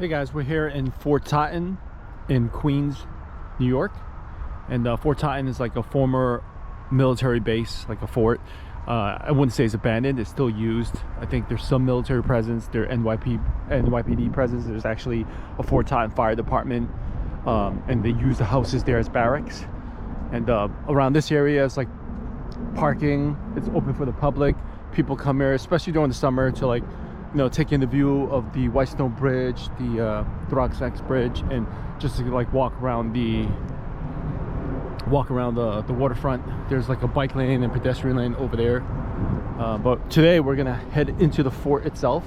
Hey guys, we're here in Fort Totten in Queens, New York. And Fort Totten is like a former military base, like a fort. I wouldn't say it's abandoned, it's still used. I think there's some military presence, there's NYPD presence. There's actually a Fort Totten Fire Department, and they use the houses there as barracks. And around this area is like parking, it's open for the public. People come here, especially during the summer, to like, you know, take in the view of the White Stone Bridge, the Throgs Bridge, and just to like walk around the waterfront. There's like a bike lane and pedestrian lane over there. But today we're gonna head into the fort itself.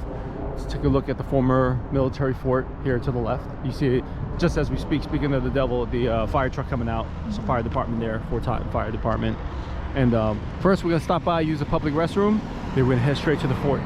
Let's take a look at the former military fort here to the left. You see it just as we speak. Speaking of the devil, the fire truck coming out. It's a fire department there, Fort Totten Fire Department. And first we're gonna stop by, use a public restroom. Then we're gonna head straight to the fort.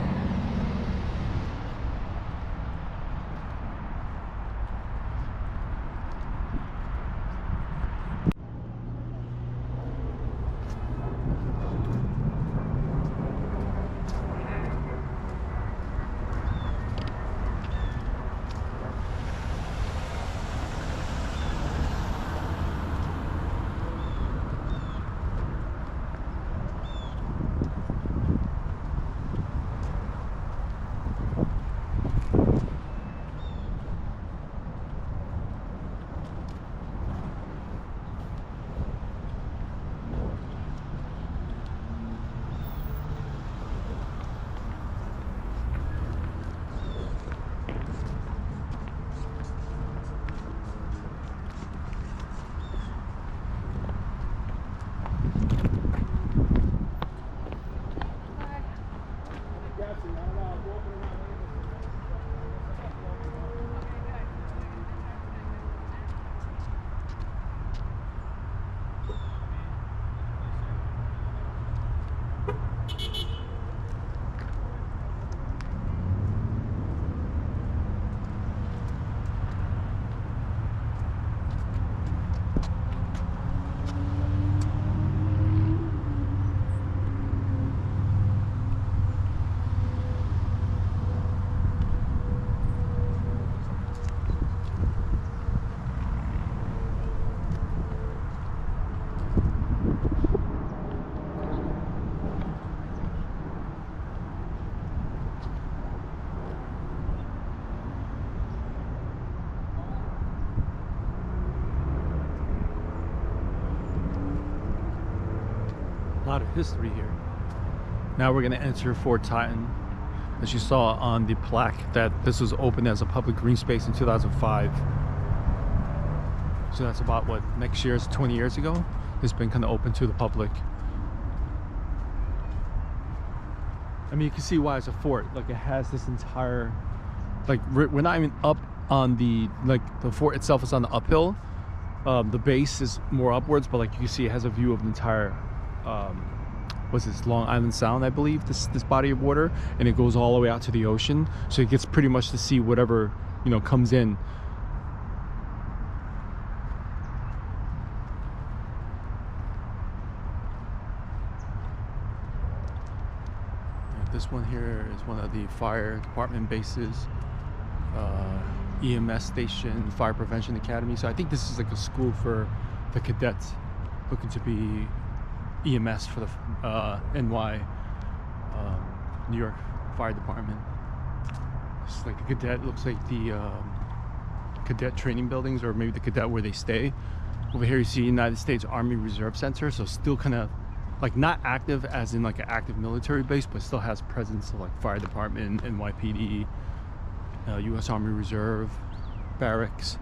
A lot of history here. Now we're going to enter Fort Totten. As you saw on the plaque, that this was opened as a public green space in 2005. So that's about what, next year's 20 years ago. It's been kind of open to the public. I mean, you can see why it's a fort. Like, it has this entire, like, we're not even up on the, like, the fort itself is on the uphill. The base is more upwards, but like you can see, it has a view of the entire what's this, Long Island Sound, I believe, this body of water, and it goes all the way out to the ocean, so it gets pretty much to see whatever, you know, comes in. And this one here is one of the fire department bases, EMS station, Fire Prevention Academy. So I think this is like a school for the cadets looking to be EMS for the New York Fire Department. It's like the cadet, looks like the cadet training buildings, or maybe the cadet where they stay. Over here you see United States Army Reserve Center, so still kind of like not active as in like an active military base, but still has presence of like fire department, NYPD, US Army Reserve, barracks.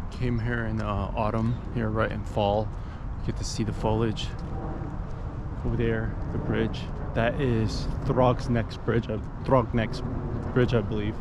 Came here in autumn, here right in fall. You get to see the foliage. Over there, the bridge. That is Throgs Bridge, I believe.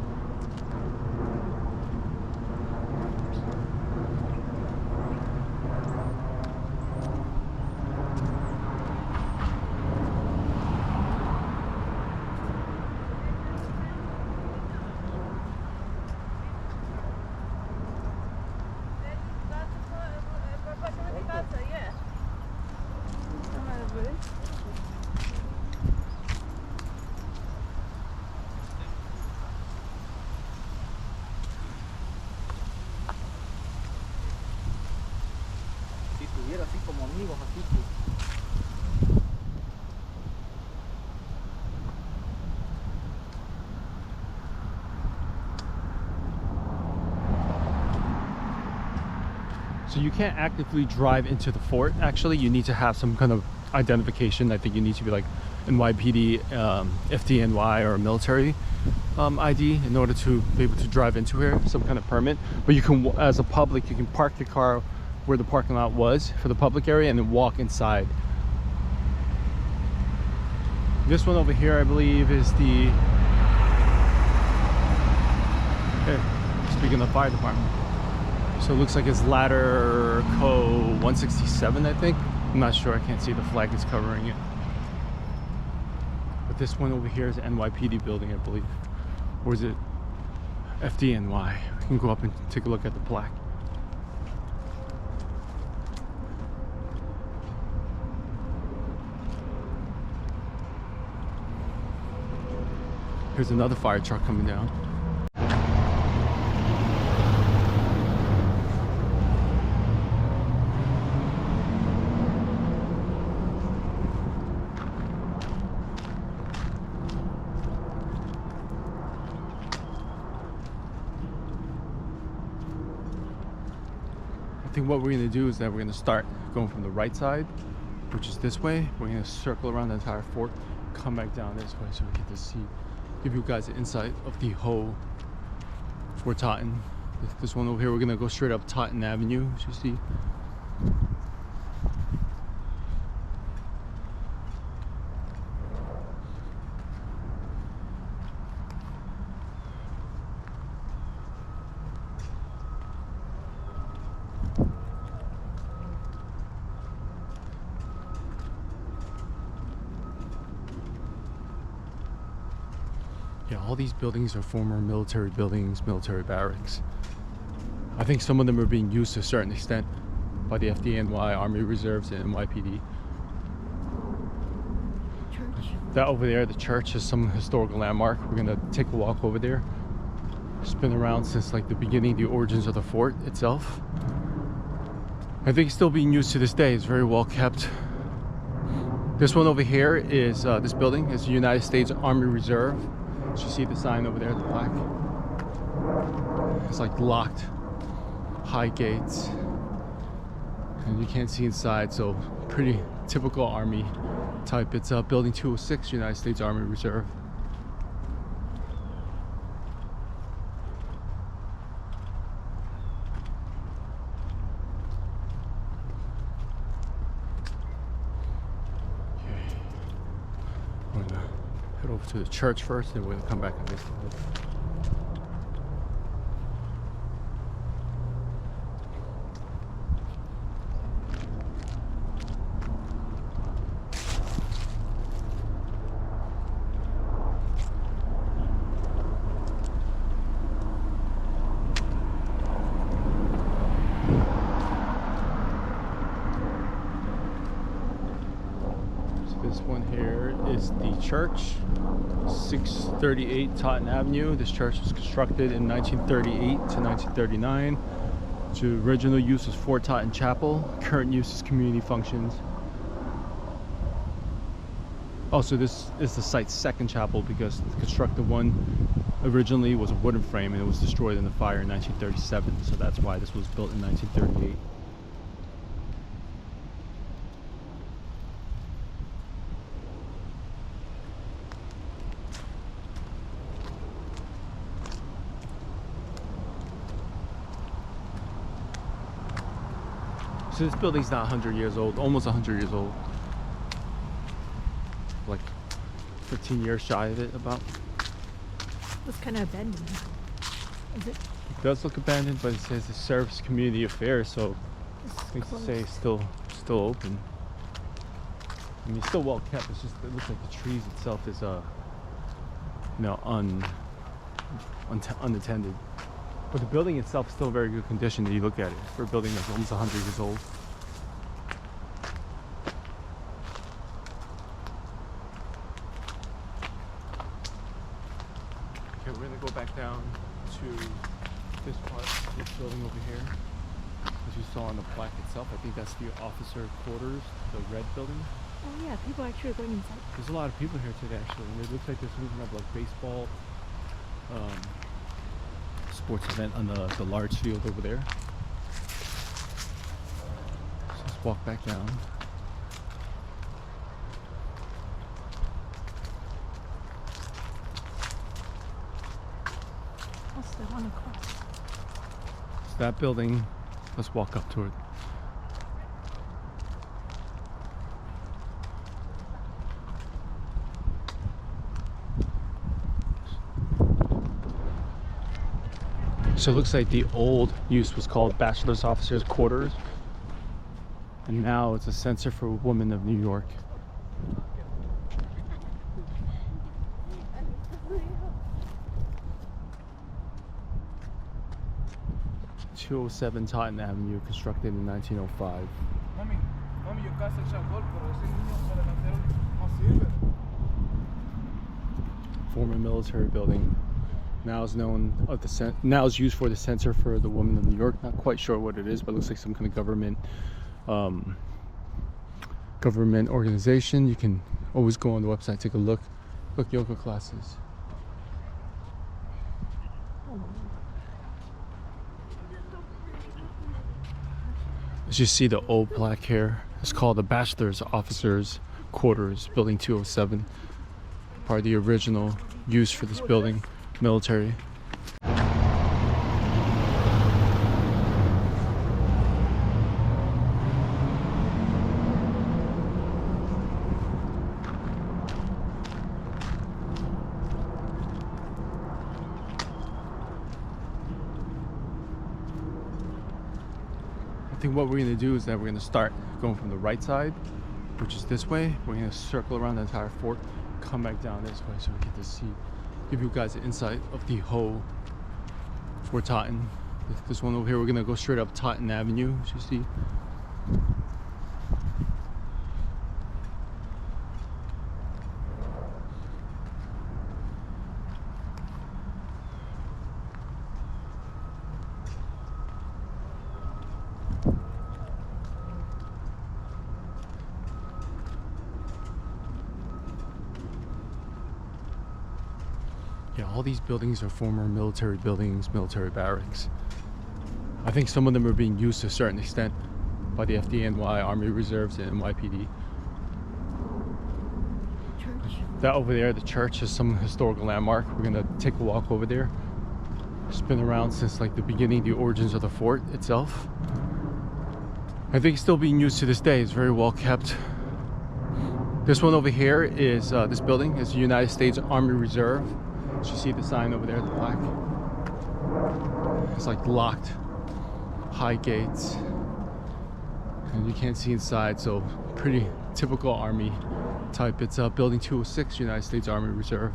So you can't actively drive into the fort. Actually, you need to have some kind of identification. I think you need to be like NYPD, FDNY, or military ID in order to be able to drive into here, some kind of permit. But you can, as a public, you can park your car where the parking lot was for the public area and then walk inside. This one over here, I believe, is the, speaking of fire department. So it looks like it's ladder co 167, I think. I'm not sure, I can't see, the flag is covering it. But this one over here is the NYPD building, I believe. Or is it FDNY? We can go up and take a look at the plaque. Here's another fire truck coming down. I think what we're going to do is that we're going to start going from the right side, which is this way. We're going to circle around the entire fort, come back down this way so we get to see, give you guys an insight of the whole Fort Totten. This one over here, we're going to go straight up Totten Avenue, as you see. Yeah, all these buildings are former military buildings, military barracks. I think some of them are being used to a certain extent by the FDNY, Army Reserves, and NYPD. Church. That over there, the church, is some historical landmark. We're gonna take a walk over there. It's been around since like the beginning, the origins of the fort itself. I think it's still being used to this day. It's very well kept. This one over here is, this building is the United States Army Reserve. You see the sign over there, the plaque. It's like locked, high gates, and you can't see inside, so pretty typical army type. It's building 206, United States Army Reserve. Okay, I'm gonna head over to the church first, and we're gonna come back on this side. This one here is the church, 638 Totten Avenue. This church was constructed in 1938 to 1939. Its original use was Fort Totten Chapel. Current use is community functions. Also, this is the site's second chapel because the constructed one originally was a wooden frame and it was destroyed in the fire in 1937. So that's why this was built in 1938. So this building's not 100 years old, almost 100 years old. Like 15 years shy of it, about. Looks kind of abandoned. Is it? It does look abandoned, but it says it serves community affairs, so I think to say it's still open. I mean, it's still well kept. It's just, it looks like the trees itself is unattended. But the building itself is still in very good condition if you look at it. For a building that's almost 100 years old. Okay, we're gonna go back down to this part, this building over here. This you saw on the plaque itself, I think that's the officer quarters, the red building. Oh yeah, people are actually going inside. There's a lot of people here today, actually. And it looks like there's some kind of like baseball sports event on the large field over there. So let's walk back down. What's the one across? So that building, let's walk up to it. So it looks like the old use was called Bachelor's Officers Quarters, and now it's a Center for Women of New York. (207) Totten Avenue, constructed in 1905. Former military building. Now is used for the Center for the Women of New York. Not quite sure what it is, but it looks like some kind of government organization. You can always go on the website, take a look. Look, yoga classes. As you see the old plaque here, it's called the Bachelor's Officers Quarters, Building 207. Part of the original use for this building, military. I think what we're going to do is that we're going to start going from the right side, which is this way. We're going to circle around the entire fort, come back down this way so we get to see, give you guys an insight of the whole Fort Totten. This one over here, we're going to go straight up Totten Avenue, as you see. Yeah, all these buildings are former military buildings, military barracks. I think some of them are being used to a certain extent by the FDNY, Army Reserves, and NYPD. Church. That over there, the church, is some historical landmark. We're gonna take a walk over there. It's been around since like the beginning, the origins of the fort itself. I think it's still being used to this day. It's very well kept. This one over here is, this building is the United States Army Reserve. You see the sign over there, the plaque. It's like locked, high gates, and you can't see inside, so pretty typical Army type. It's building 206, United States Army Reserve.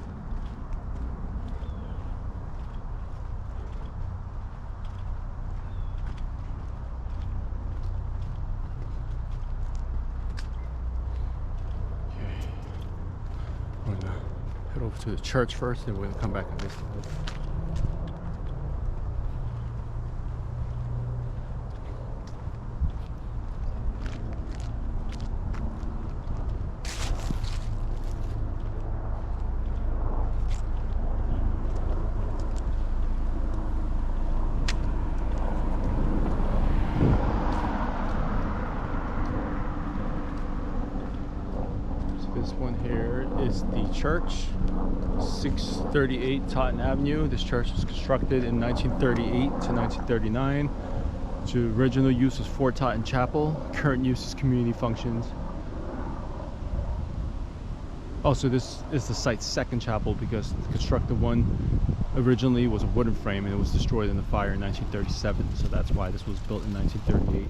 Okay, we're gonna head over to the church first, and we're gonna come back on this side. This one here is the church, 638 Totten Avenue. This church was constructed in 1938 to 1939. Its original use was Fort Totten Chapel. Current use is community functions. Also, this is the site's second chapel because the constructed one originally was a wooden frame and it was destroyed in the fire in 1937. So that's why this was built in 1938.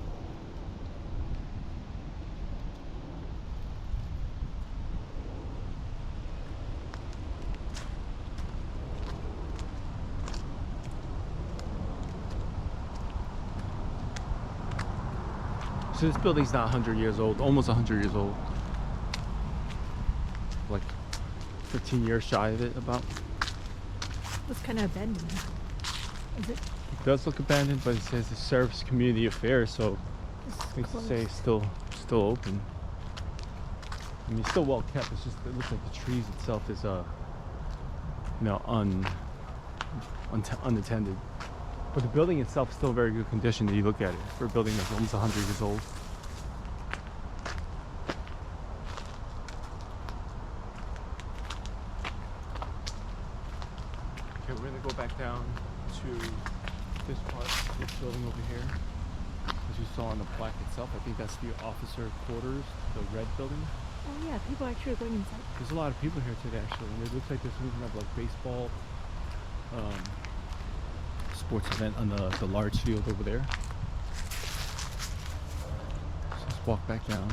So this building's not 100 years old, almost 100 years old. Like 15 years shy of it, about. Looks kind of abandoned. Is it? It does look abandoned, but it says it serves community affairs, so It's makes it closed. say still open. I mean, it's still well kept. It's just it looks like the trees itself is unattended. But the building itself is still in very good condition that you look at it for a building that's almost 100 years old. Okay, we're gonna go back down to this part, this building over here. As you saw on the plaque itself, I think that's the officer quarters, the red building. Oh yeah, people are actually going inside. There's a lot of people here today actually, and it looks like there's some kind of like baseball sports event on the large field over there. So let's walk back down.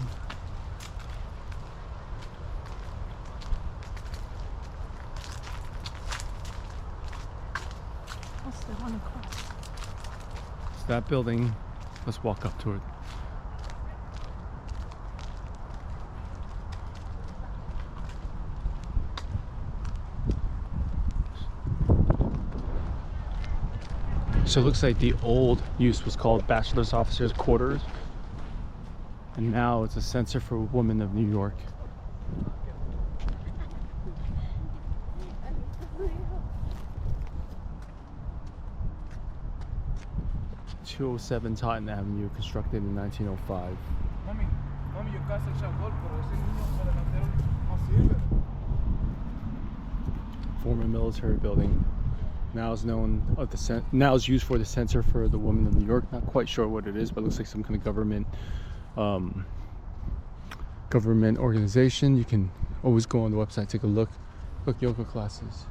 What's the one across? So that building, let's walk up to it. So it looks like the old use was called Bachelor's Officers Quarters, and now it's a center for women of New York. (207) Totten Avenue, constructed in 1905. Former military building. Now is now is used for the Center for the Women of New York. Not quite sure what it is, but it looks like some kind of government organization. You can always go on the website, take a look. Look, yoga classes.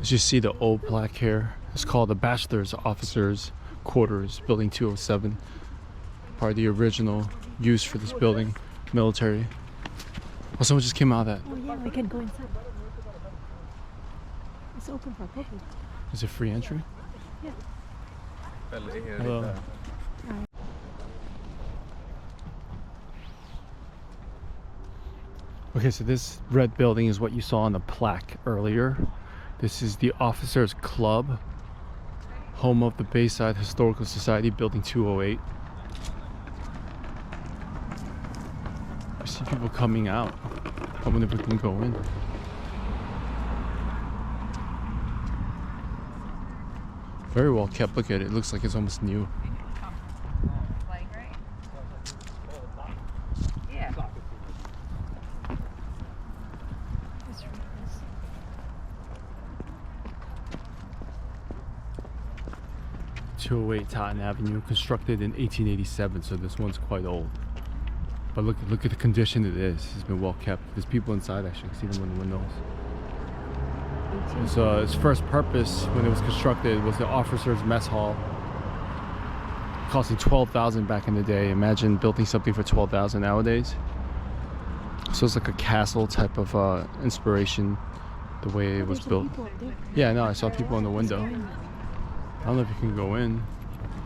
As you see the old plaque here, it's called the Bachelor's Officers Quarters, Building 207. Part of the original use for this building. Military. Oh, someone just came out of that. Oh yeah, we can go inside. It's open for public. Is it free entry? Yeah. Hello. Okay, so this red building is what you saw on the plaque earlier. This is the Officers Club, home of the Bayside Historical Society, Building 208. I see people coming out. I wonder if we can go in. Very well kept. Look at it. It looks like it's almost new. Yeah. It's really nice. .208 Totten Avenue, constructed in 1887, so this one's quite old. But look at the condition it is. It's been well kept. There's people inside actually. I see them in the windows. Its first purpose when it was constructed was the officers' mess hall, costing $12,000 back in the day. Imagine building something for $12,000 nowadays. So it's like a castle type of inspiration, the way it was built. Yeah, no, I saw people in the window. I don't know if you can go in.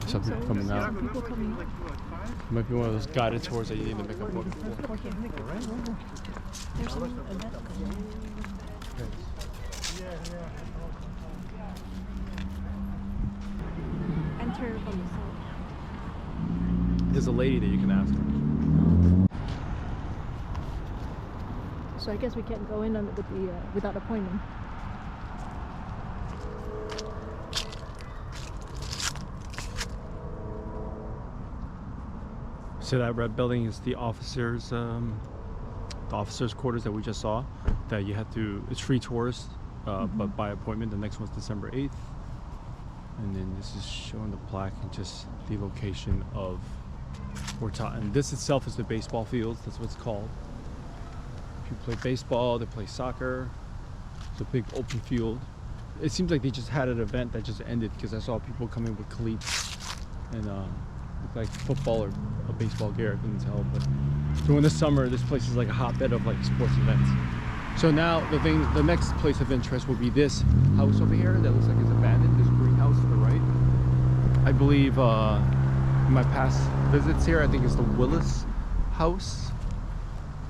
I saw people coming out. People coming out. It might be one of those guided tours that you need to make a book for. There's an event. Enter from the side. There's a lady that you can ask her. So I guess we can't go in with the without appointment. So that red building is the officers' quarters that we just saw. That you had to. It's free tours, but by appointment. The next one's December 8th, and then this is showing the plaque and just the location of Fort Totten. This itself is the baseball field. That's what it's called. People play baseball. They play soccer. It's a big open field. It seems like they just had an event that just ended because I saw people coming with cleats and looked like football or a baseball gear. I couldn't tell, but during the summer, this place is like a hotbed of like sports events. So now the next place of interest will be this house over here that looks like it's abandoned. This greenhouse to the right. I believe in my past visits here, I think it's the Willis House,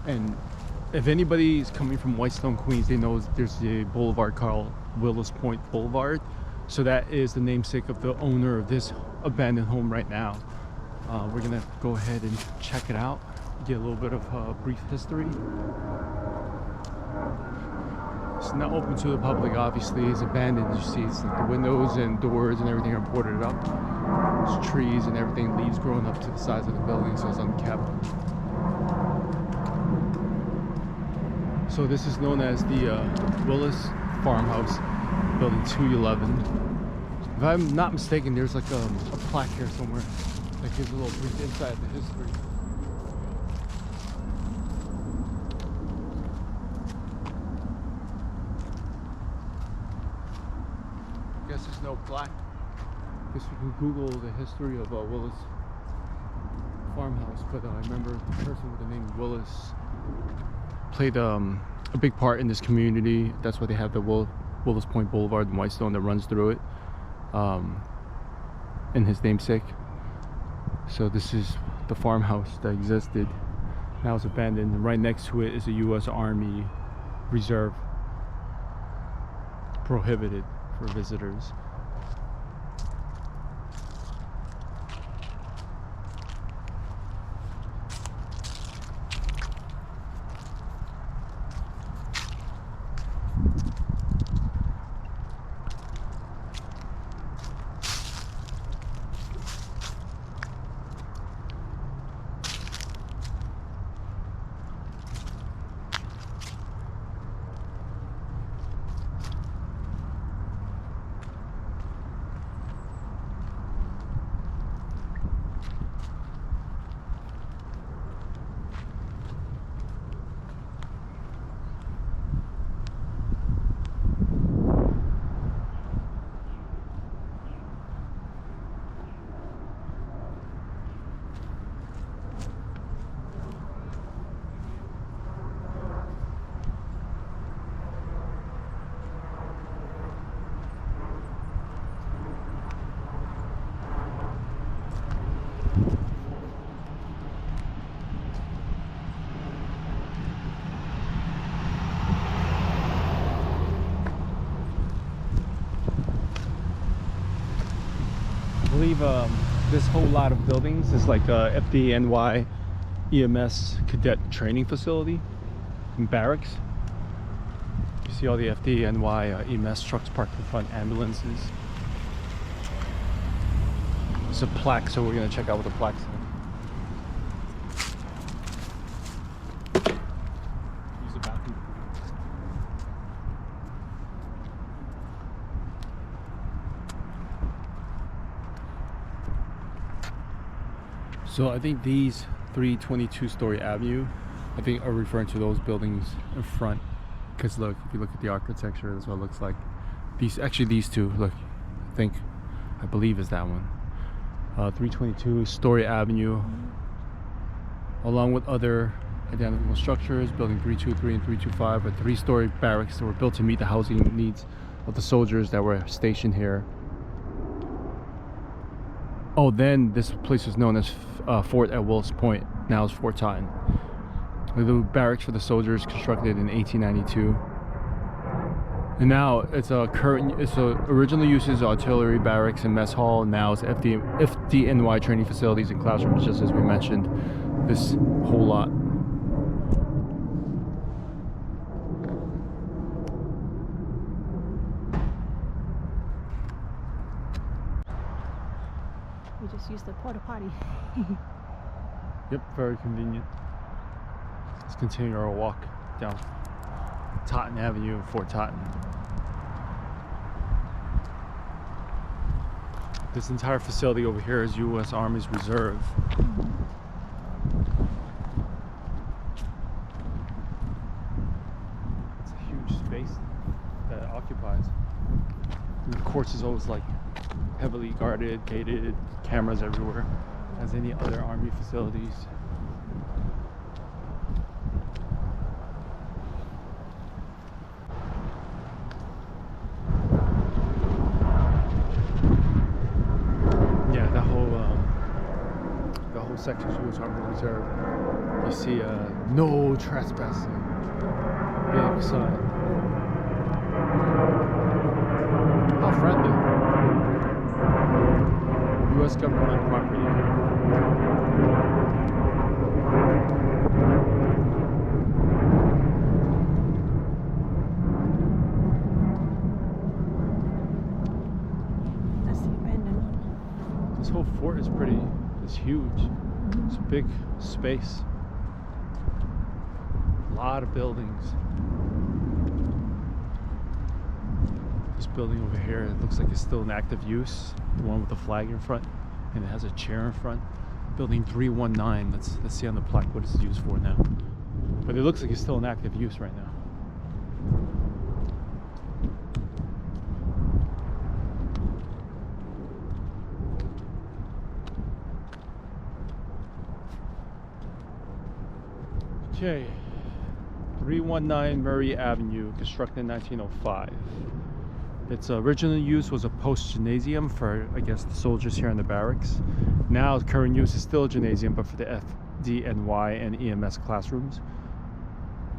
and if anybody's coming from Whitestone, Queens, they know there's a boulevard called Willows Point Boulevard. So that is the namesake of the owner of this abandoned home right now. We're gonna go ahead and check it out, get a little bit of brief history. It's not open to the public, obviously. It's abandoned. As you see, it's like the windows and doors and everything are boarded up. There's trees and everything, leaves growing up to the sides of the building, so it's unkept. So this is known as the Willis Farmhouse, building 211. If I'm not mistaken, there's like a plaque here somewhere that gives a little brief insight of the history. I guess there's no plaque. I guess you can Google the history of Willis Farmhouse, but I remember the person with the name Willis played a big part in this community. That's why they have the Willows Point Boulevard and Whitestone that runs through it, in his namesake. So this is the farmhouse that existed. Now it's abandoned, and right next to it is a U.S. Army reserve, prohibited for visitors. I believe this whole lot of buildings is like a FDNY EMS cadet training facility and barracks. You see all the FDNY EMS trucks parked in front, ambulances. It's a plaque, so we're gonna check out what the plaque says. Use the bathroom. So I think these 322-story Avenue, I think are referring to those buildings in front. Because look, if you look at the architecture, that's what it looks like. These two, look, I believe is that one. 322 Story Avenue, along with other identical structures. Building 323 and 325 are 3-story barracks that were built to meet the housing needs of the soldiers that were stationed here. Oh, then this place was known as Fort at Willows Point. Now it's Fort Totten. The barracks for the soldiers constructed in 1892. And now it's originally used as artillery barracks and mess hall. Now it's FDNY training facilities and classrooms, just as we mentioned. This whole lot. We just used the porta potty. Yep, very convenient. Let's continue our walk down Totten Avenue, Fort Totten. This entire facility over here is U.S. Army's Reserve. It's a huge space that it occupies. And the course is always like heavily guarded, gated, cameras everywhere, as any other Army facilities. whole section is U.S. Army Reserve. You see no trespassing. Big sign. How friendly. U.S. government property. That's the abandoned one. This whole fort is it's huge. It's a big space. A lot of buildings. This building over here, it looks like it's still in active use. The one with the flag in front, and it has a chair in front. Building 319. Let's see on the plaque what it's used for now. But it looks like it's still in active use right now. Okay, 319 Murray Avenue, constructed in 1905. Its original use was a post-gymnasium for, I guess, the soldiers here in the barracks. Now, the current use is still a gymnasium, but for the FDNY and EMS classrooms.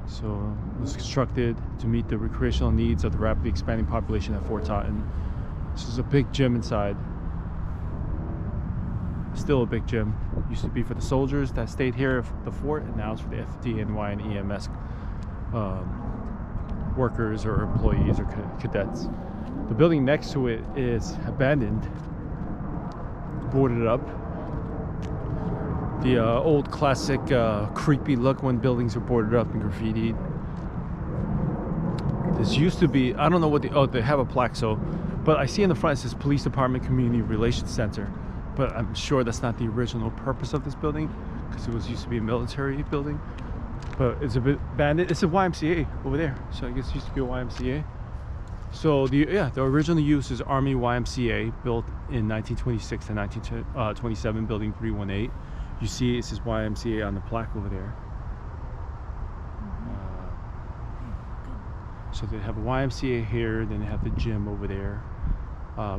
So, it was constructed to meet the recreational needs of the rapidly expanding population at Fort Totten. This is a big gym inside. Still a big gym. Used to be for the soldiers that stayed here at the fort, and now it's for the FDNY and EMS workers or employees or cadets. The building next to it is abandoned, boarded up. The old classic creepy look when buildings are boarded up and graffitied. This used to be, I don't know what they have a plaque, but I see in the front it says Police Department Community Relations Center. But I'm sure that's not the original purpose of this building, because it used to be a military building. But it's a bit abandoned. It's a YMCA over there, so I guess it used to be a YMCA. So the original use is Army YMCA, built in 1926 to 1927, building 318. You see it says YMCA on the plaque over there. So they have a YMCA here, then they have the gym over there.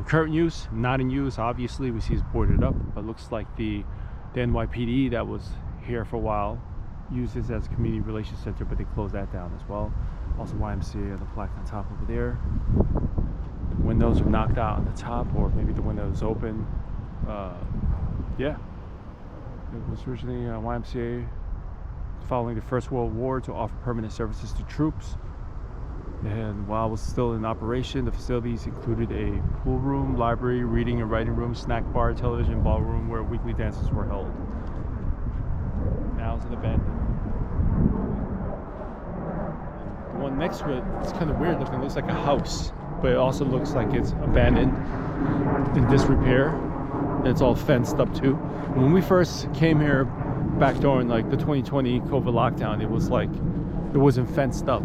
Current use, not in use, obviously. We see it's boarded up, but looks like the NYPD that was here for a while used this as a community relations center, but they closed that down as well. Also YMCA on the plaque on top over there. The windows are knocked out on the top, or maybe the window is open. Yeah, it was originally YMCA following the First World War to offer permanent services to troops. And while it was still in operation, the facilities included a pool room, library, reading and writing room, snack bar, television, ballroom where weekly dances were held. Now it's an abandoned. The one next to it, it's kind of weird looking. It looks like a house, but it also looks like it's abandoned, in disrepair. And it's all fenced up too. When we first came here back during like the 2020 COVID lockdown, it was like it wasn't fenced up.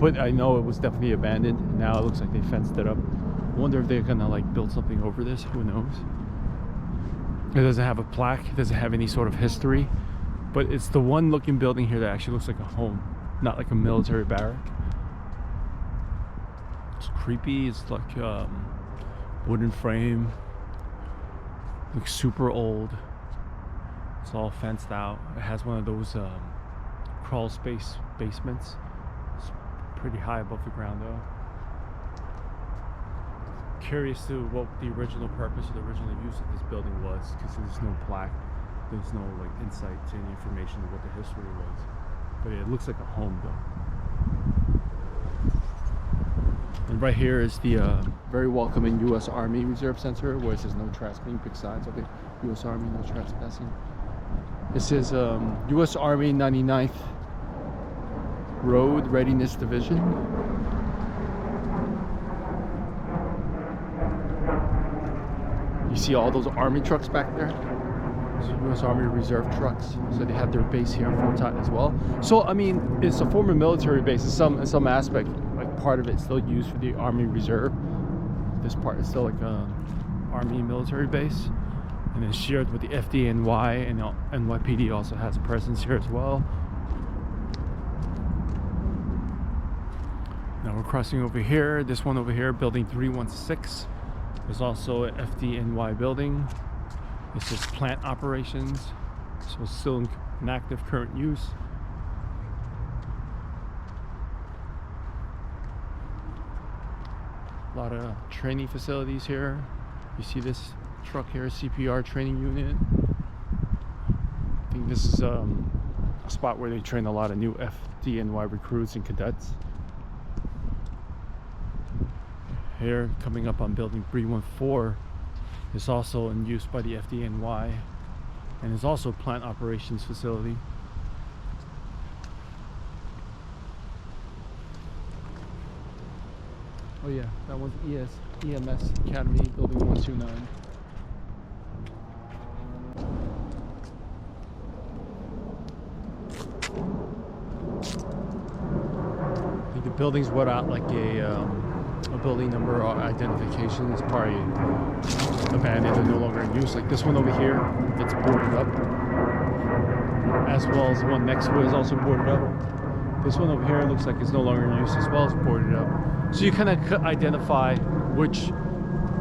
But I know it was definitely abandoned. Now it looks like they fenced it up. I wonder if they're gonna like build something over this. Who knows? It doesn't have a plaque. It doesn't have any sort of history. But it's the one looking building here that actually looks like a home, not like a military barrack. It's creepy. It's like wooden frame. Looks super old. It's all fenced out. It has one of those crawl space basements. Pretty high above the ground though. Curious to what the original purpose or the original use of this building was, because there's no plaque, there's no like insight to any information of what the history was. But it looks like a home though. And right here is the very welcoming U.S. Army Reserve Center, where it says no trespassing. Big signs of the U.S. Army, no trespassing. It says U.S. Army 99th Road Readiness Division. You see all those army trucks back there? Those are U.S. Army Reserve trucks. So they have their base here in Fort Totten as well. So I mean, it's a former military base. In some aspect, like part of it's still used for the Army Reserve. This part is still like a Army military base, and then shared with the FDNY, and NYPD also has a presence here as well. Now we're crossing over here. This one over here, building 316. There's also an FDNY building. This is plant operations, so it's still in active current use. A lot of training facilities here. You see this truck here, CPR training unit. I think this is a spot where they train a lot of new FDNY recruits and cadets. Here, coming up on building 314, is also in use by the FDNY and is also a plant operations facility. Oh yeah, that one's EMS Academy, building 129. I think the building's without like a building number or identification. It's probably abandoned or no longer in use. Like this one over here, it's boarded up, as well as the one next to it is also boarded up. This one over here looks like it's no longer in use as well, as boarded up. So you kind of identify which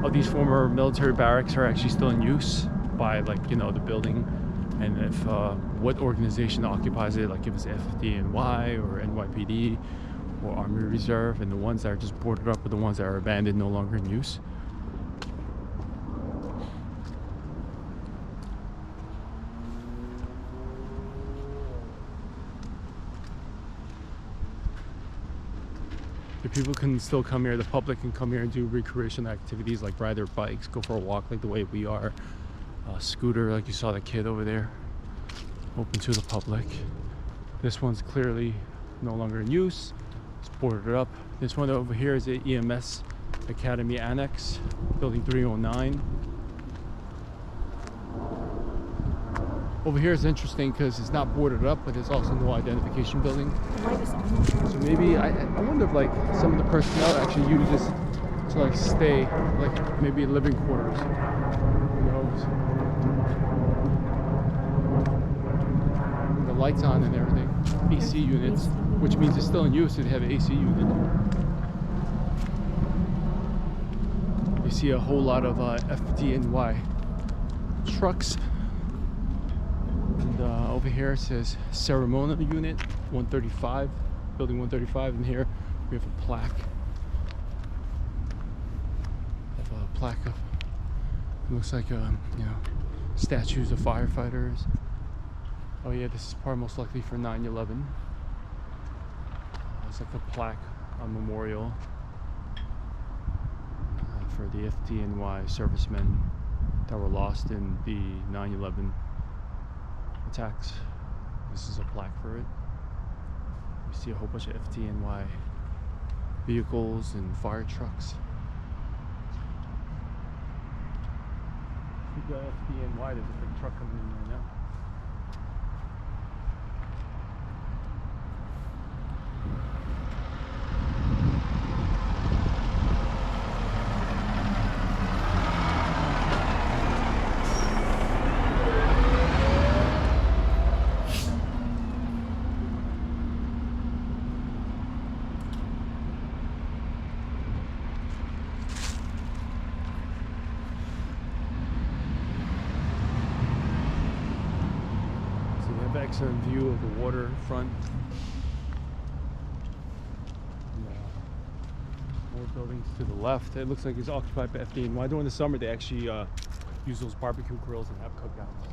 of these former military barracks are actually still in use by, like, you know, the building, and if what organization occupies it, like if it's FDNY or NYPD or Army Reserve, and the ones that are just boarded up are the ones that are abandoned, no longer in use. The people can still come here, the public can come here and do recreational activities like ride their bikes, go for a walk like the way we are, scooter like you saw the kid over there, open to the public. This one's clearly no longer in use, it's boarded up. This one over here is the EMS Academy Annex, building 309. Over here is interesting because it's not boarded up, but there's also no identification building. The light is on. So maybe I wonder if like some of the personnel actually use this to like stay, like maybe living quarters. Who knows? And the lights on and everything. AC units, which means it's still in use. They have an AC unit. You see a whole lot of FDNY trucks. And over here it says ceremonial unit 135, building 135, and here we have a plaque. Of it looks like you know, statues of firefighters. Oh yeah, this is probably most likely for 9/11. It's like a plaque, a memorial for the FDNY servicemen that were lost in the 9/11 attacks. This is a plaque for it. You see a whole bunch of FDNY vehicles and fire trucks. The FDNY, there's a big truck coming in right now. Excellent view of the waterfront. More buildings to the left. It looks like it's occupied by FDNY. During the summer, they actually use those barbecue grills and have cookouts.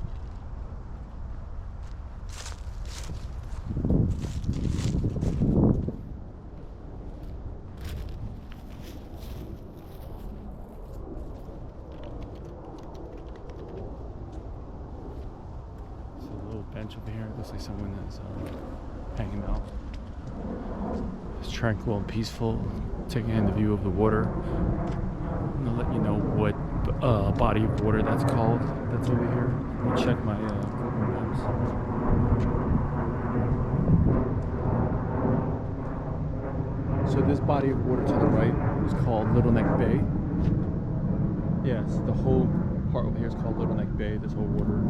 Bench over here. It looks like someone is hanging out. It's tranquil and peaceful, taking in the view of the water. I'm gonna let you know what body of water that's called. That's over here. Let me check my Google Maps. So this body of water to the right is called Little Neck Bay. Yes, the whole part over here is called Little Neck Bay, this whole water.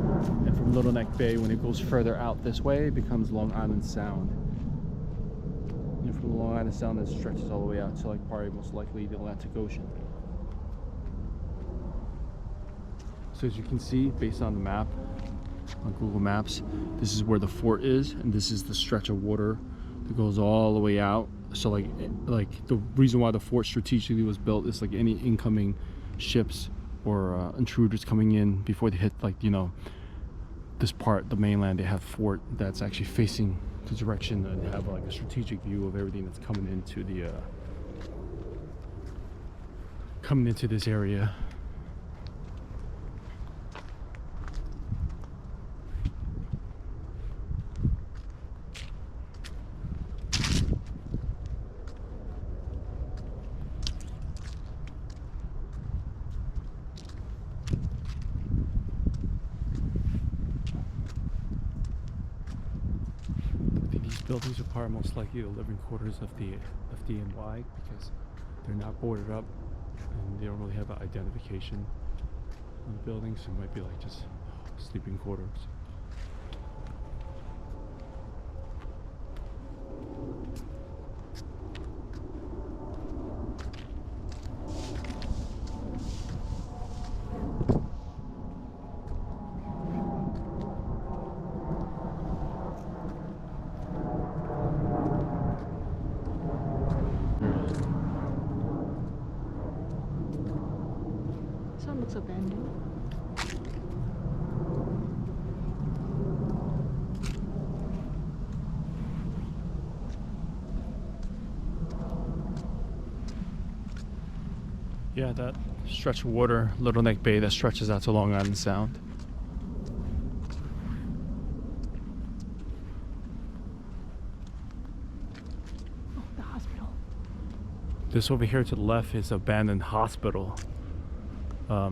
And from Little Neck Bay, when it goes further out this way, it becomes Long Island Sound. And from Long Island Sound, it stretches all the way out to, like, probably most likely the Atlantic Ocean. So as you can see, based on the map, on Google Maps, this is where the fort is, and this is the stretch of water that goes all the way out. So like the reason why the fort strategically was built is like any incoming ships or intruders coming in before they hit, like, you know, this part, the mainland, they have fort that's actually facing the direction and have like a strategic view of everything that's coming into the coming into this area. These buildings are probably most likely the living quarters of the FDNY because they're not boarded up and they don't really have an identification on the buildings, so it might be like just sleeping quarters. This one looks abandoned. Yeah, that stretch of water, Little Neck Bay, that stretches out to Long Island Sound. Oh, the hospital. This over here to the left is abandoned hospital.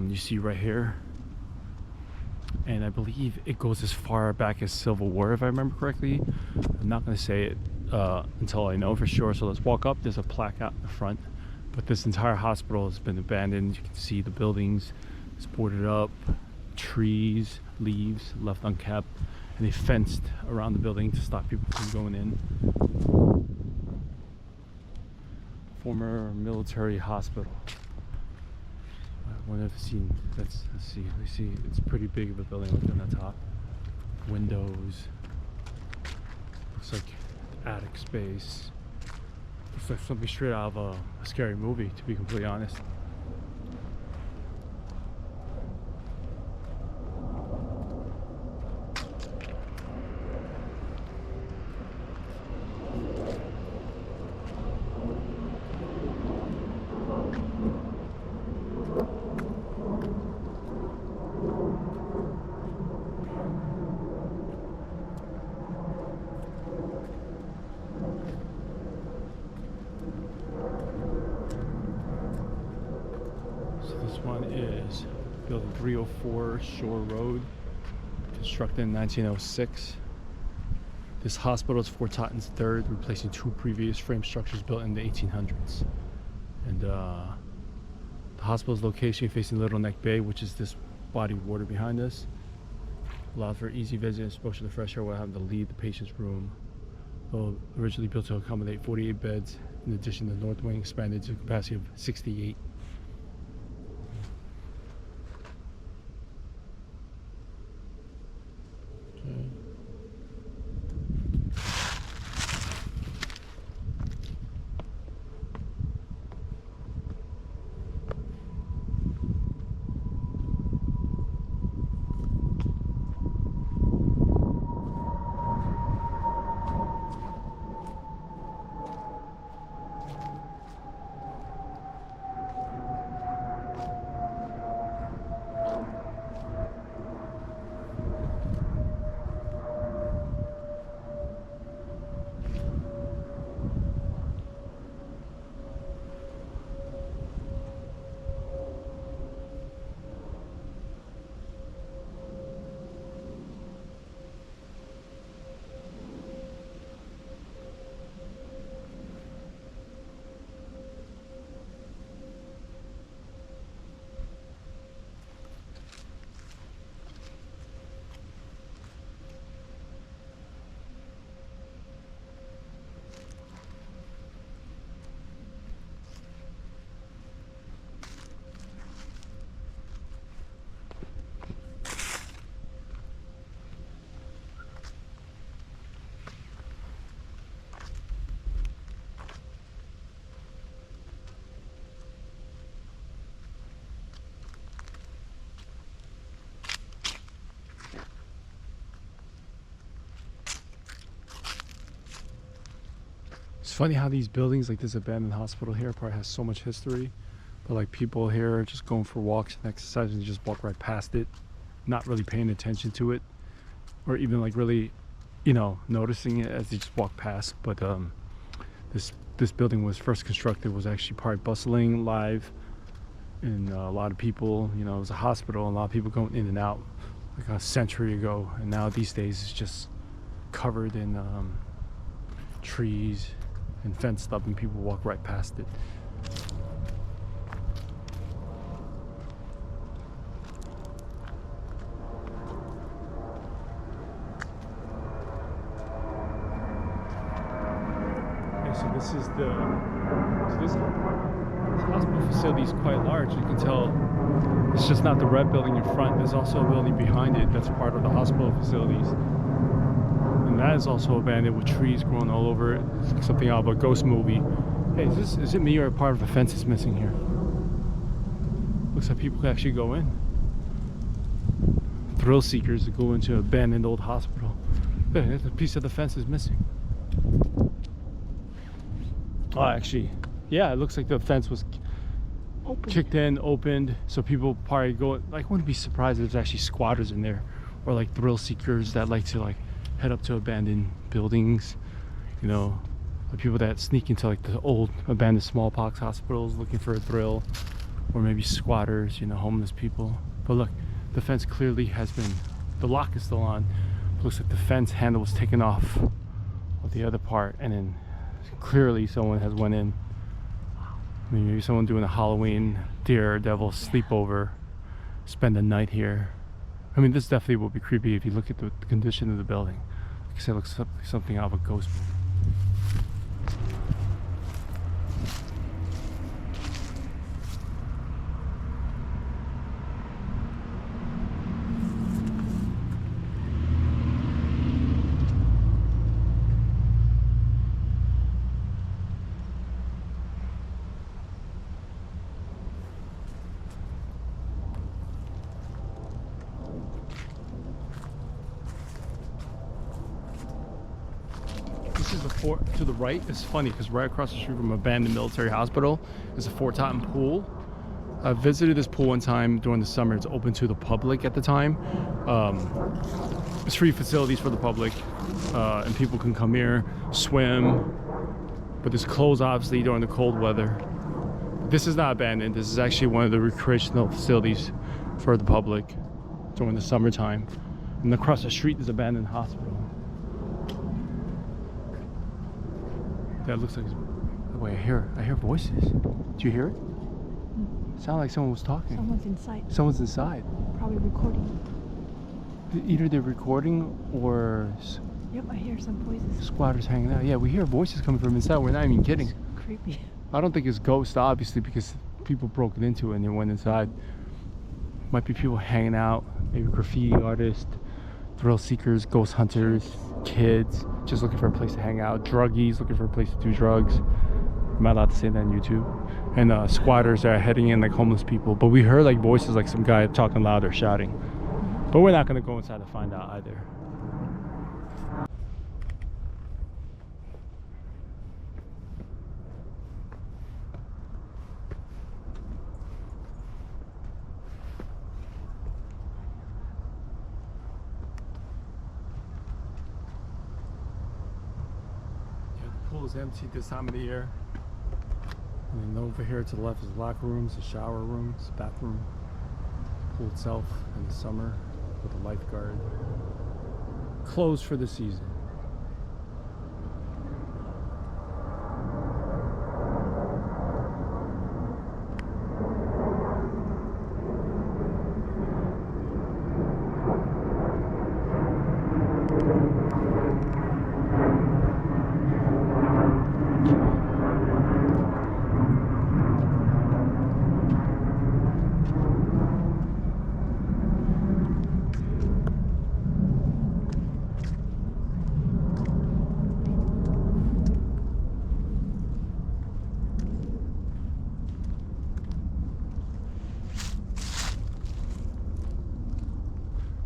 You see right here, and I believe it goes as far back as Civil War, if I remember correctly. I'm not going to say it until I know for sure. So let's walk up. There's a plaque out in the front, but this entire hospital has been abandoned. You can see the buildings, it's boarded up, trees, leaves left unkept, and they fenced around the building to stop people from going in. Former military hospital. I wonder if you've seen, let's see, we see it's pretty big of a building. Look on the top. Windows. Looks like attic space. Looks like something straight out of a scary movie, to be completely honest. This one is building 304 Shore Road, constructed in 1906. This hospital is Fort Totten's third, replacing two previous frame structures built in the 1800s. And the hospital's location facing Little Neck Bay, which is this body of water behind us, allows for easy visit and exposure to the fresh air without having to leave the patient's room. Though originally built to accommodate 48 beds, in addition, the north wing expanded to a capacity of 68. funny how these buildings, like this abandoned hospital here, probably has so much history, but like people here are just going for walks and exercise and just walk right past it, not really paying attention to it, or even like really, you know, noticing it as they just walk past. But this building was first constructed, was actually probably bustling, live, and a lot of people, you know, it was a hospital, and a lot of people going in and out like a century ago, and now these days it's just covered in trees and fenced up, and people walk right past it. Okay, so this is this hospital facility is quite large. You can tell it's just not the red building in front. There's also a building behind it that's part of the hospital facilities. And that is also abandoned with trees growing all over it. It's like something out of a ghost movie. Hey, is it me or part of a fence is missing here? Looks like people could actually go in. Thrill seekers that go into an abandoned old hospital. Hey, a piece of the fence is missing. Oh, actually, yeah, it looks like the fence was kicked in, opened, so people probably go. Like, I wouldn't be surprised if there's actually squatters in there, or like thrill seekers that like to like head up to abandoned buildings, you know, like people that sneak into like the old abandoned smallpox hospitals looking for a thrill, or maybe squatters, you know, homeless people. But look, the fence clearly has been, the lock is still on. Looks like the fence handle was taken off of the other part, and then clearly someone has went in. I mean, maybe someone doing a Halloween Daredevil sleepover, spend the night here. I mean, this definitely will be creepy if you look at the condition of the building. Like I said, it looks like something out of a ghost movie. This is the fort to the right. It's funny because right across the street from abandoned military hospital is a Fort Totten pool. I visited this pool one time during the summer. It's open to the public at the time. It's free facilities for the public, and people can come here, swim, but it's closed obviously during the cold weather. This is not abandoned. This is actually one of the recreational facilities for the public during the summertime. And across the street is abandoned hospital. That looks like. Wait, I hear voices. Do you hear it? It sounded like someone was talking. Someone's inside. Someone's inside. Probably recording. Either they're recording or Yep, I hear some voices. squatters hanging out. Yeah, we hear voices coming from inside. We're not even kidding. It's creepy. I don't think it's ghosts, obviously, because people broke it into it and they went inside. Might be people hanging out, maybe graffiti artists, thrill seekers, ghost hunters, kids just looking for a place to hang out, druggies looking for a place to do drugs. Am I allowed to say that on YouTube? And squatters that are heading in like homeless people. But we heard like voices, like some guy talking loud or shouting. But we're not gonna go inside to find out either. The pool is empty this time of the year. And then over here to the left is locker rooms, the shower rooms, bathroom. Pool itself in the summer with a lifeguard. Closed for the season.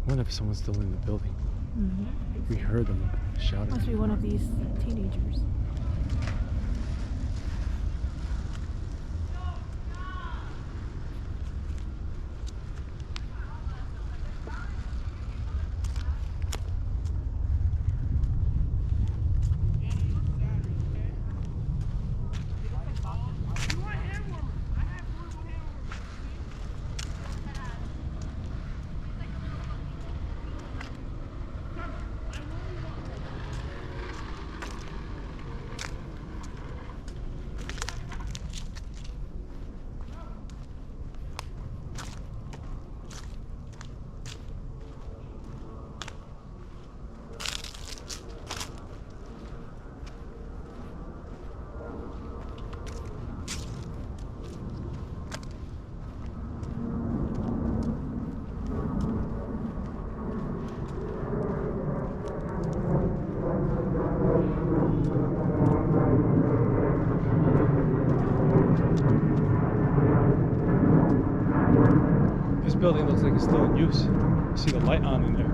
I wonder if someone's still in the building. Mm-hmm. We heard them shouting. Must be one of these teenagers. building looks like it's still in use. You see the light on in there.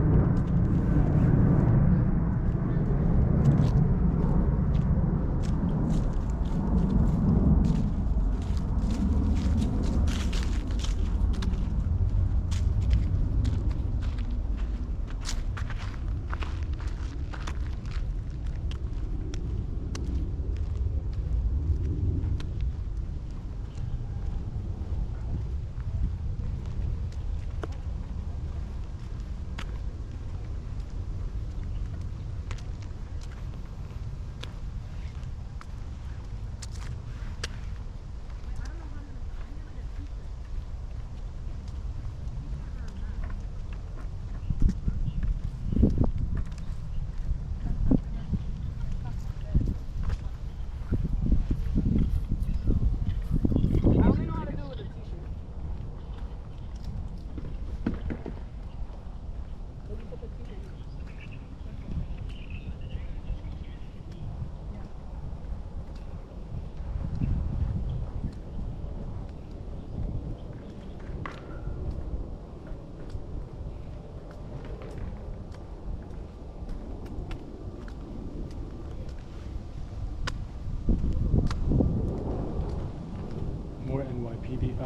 More NYPD,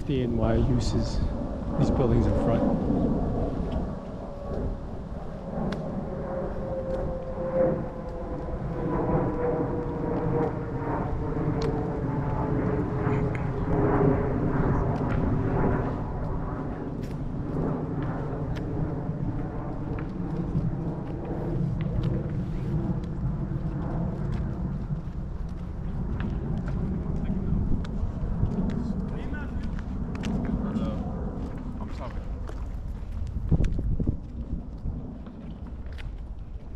FDNY uses these buildings in front.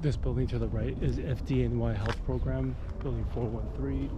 This building to the right is FDNY Health Program, building 413.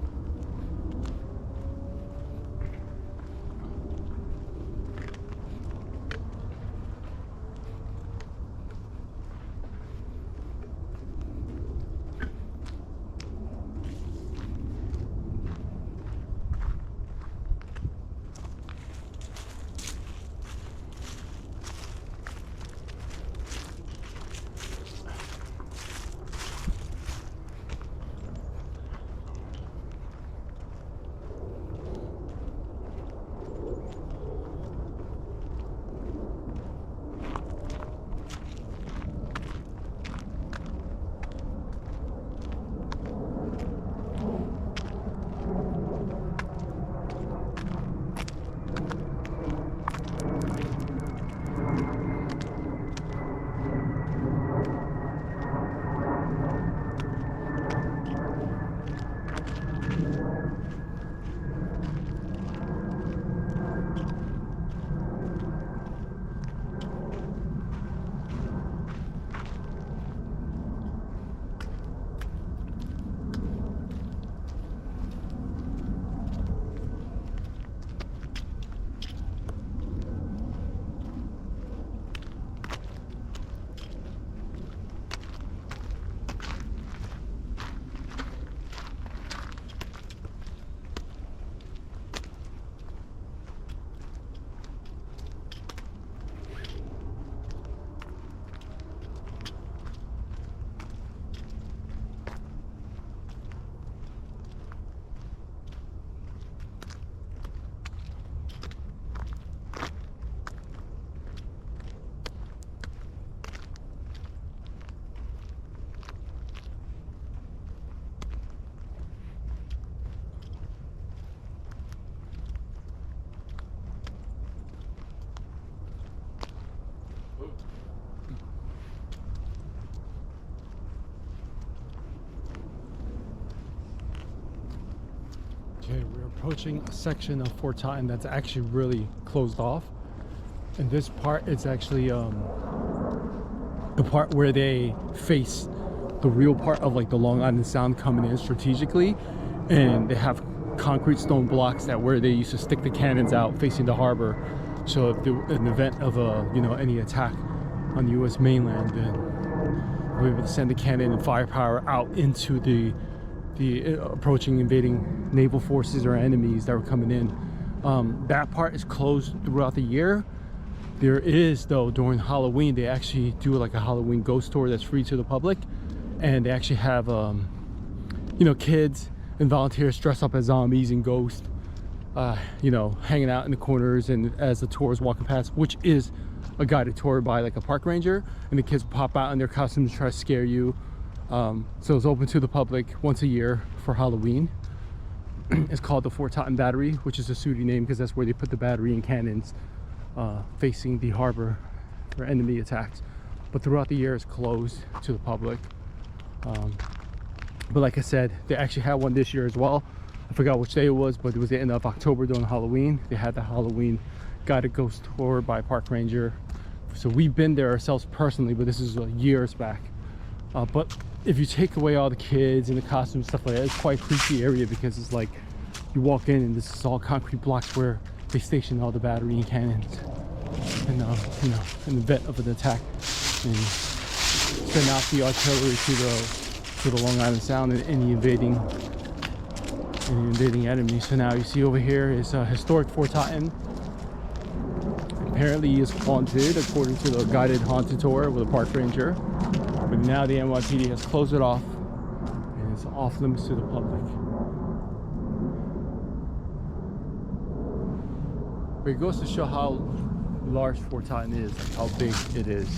Okay, we're approaching a section of Fort Totten that's actually really closed off. And this part is actually the part where they face the real part of like the Long Island Sound coming in strategically. And they have concrete stone blocks that where they used to stick the cannons out facing the harbor. So if there, in the event of any attack on the U.S. mainland, then we're able to send the cannon and firepower out into the approaching invading naval forces or enemies that were coming in. That part is closed throughout the year, There is, though, during Halloween, they actually do like a Halloween ghost tour that's free to the public, and they actually have you know, kids and volunteers dress up as zombies and ghosts, you know, hanging out in the corners, and as the tour is walking past, which is a guided tour by like a park ranger, and the kids will pop out in their costumes and try to scare you. So it's open to the public once a year for Halloween. It's called the Fort Totten Battery, which is a Saudi name because that's where they put the battery and cannons facing the harbor for enemy attacks. But throughout the year it's closed to the public. But like I said, they actually had one this year as well. I forgot which day it was, but it was the end of October during Halloween. They had the Halloween guided ghost tour by a park ranger. So we've been there ourselves personally, but this is years back. But if you take away all the kids and the costumes, stuff like that, it's quite a creepy area because it's like you walk in and this is all concrete blocks where they station all the battery and cannons, and you know, in the event of an attack, and send out the artillery to the Long Island Sound and any invading enemy. So now you see over here is historic Fort Totten. Apparently is haunted according to the guided haunted tour with a park ranger, but now the NYPD has closed it off and it's off limits to the public. But it goes to show how large Fort Totten is, like how big it is.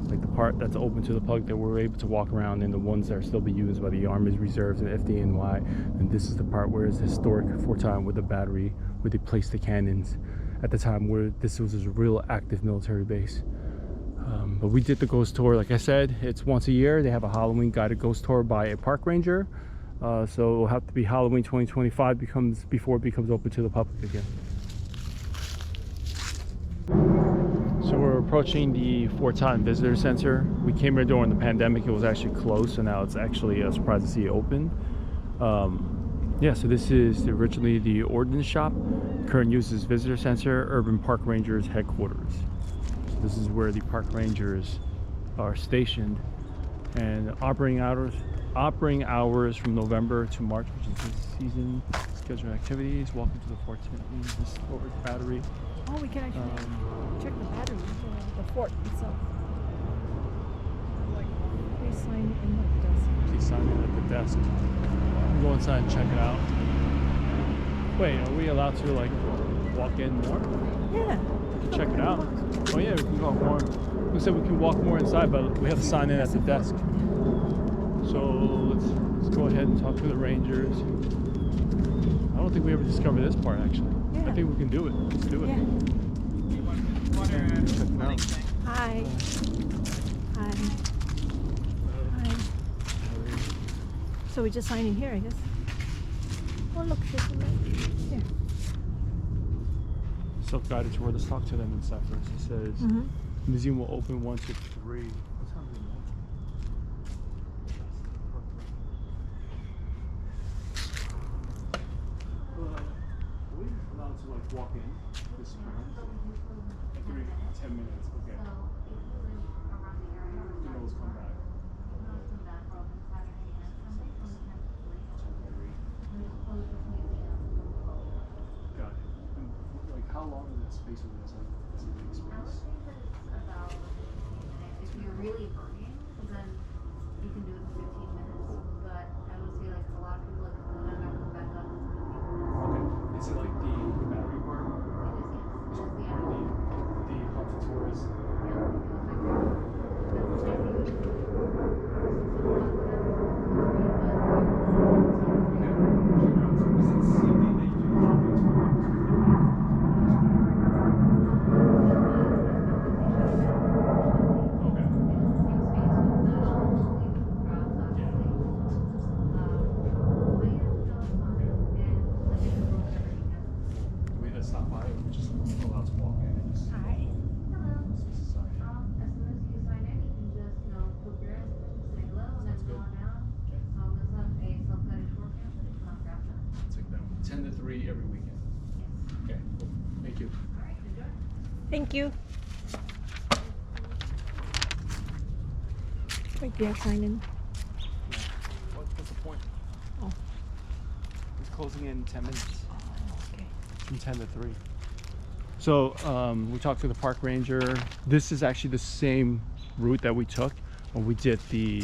Like the part that's open to the public that we're able to walk around, and the ones that are still being used by the Army's reserves and FDNY. And this is the part where it's historic Fort Totten with the battery, where they placed the cannons at the time, where this was a real active military base. But we did the ghost tour. Like I said, it's once a year. They have a Halloween guided ghost tour by a park ranger. So it'll have to be Halloween 2025 before it becomes open to the public again. So we're approaching the Fort Totten Visitor Center. We came here during the pandemic. It was actually closed, so now it's actually a surprise to see it open. Yeah, so this is originally the ordnance shop. Current use is Visitor Center, Urban Park Rangers headquarters. So this is where the park rangers are stationed. And operating hours from November to March, which is this season. Scheduled activities. Welcome to the Fort Totten Historic Battery. Oh, we can actually check the battery, the fort itself. Please sign in at the desk. Please sign in at the desk. We'll go inside and check it out. Wait, are we allowed to like walk in more? Yeah. To check it out. Oh yeah, we can walk more. We said we can walk more inside, but we have to sign in at the desk. So let's go ahead and talk to the rangers. I don't think we ever discovered this part actually. Yeah. I think we can do it. Let's do it. Yeah. Check it out. Hi. Hi. Hi. So we just sign in here, I guess. Oh look, there's a light. Here. Self-guided tour. Let's talk to them inside first. It says museum will open 1 to 3. What time is it now? Are we allowed to like walk in this morning? 10 minutes. Okay. You know, let's come back. Got it. And, like, how long is that space over there? It's a big space. If you're really burning, then you can do it in 15 minutes. But I would say like a lot of people like when I'm not back up. Okay. Is it like the battery part? It is, yes. The haunted tours? Stop by, or just allowed to walk in and just Hi. Hello. As soon as you sign in, you can just poke your head, say hello, and then go on down. This is a self-guided tour camp, and you can grab them. take that one. 10 to 3 every weekend. Okay, cool. Thank you. All right, enjoy. Thank you. Wait, do you have sign in? What's the point? Oh. It's closing in 10 minutes. Oh, okay. From 10 to 3. So we talked to the park ranger. This is actually the same route that we took when we did the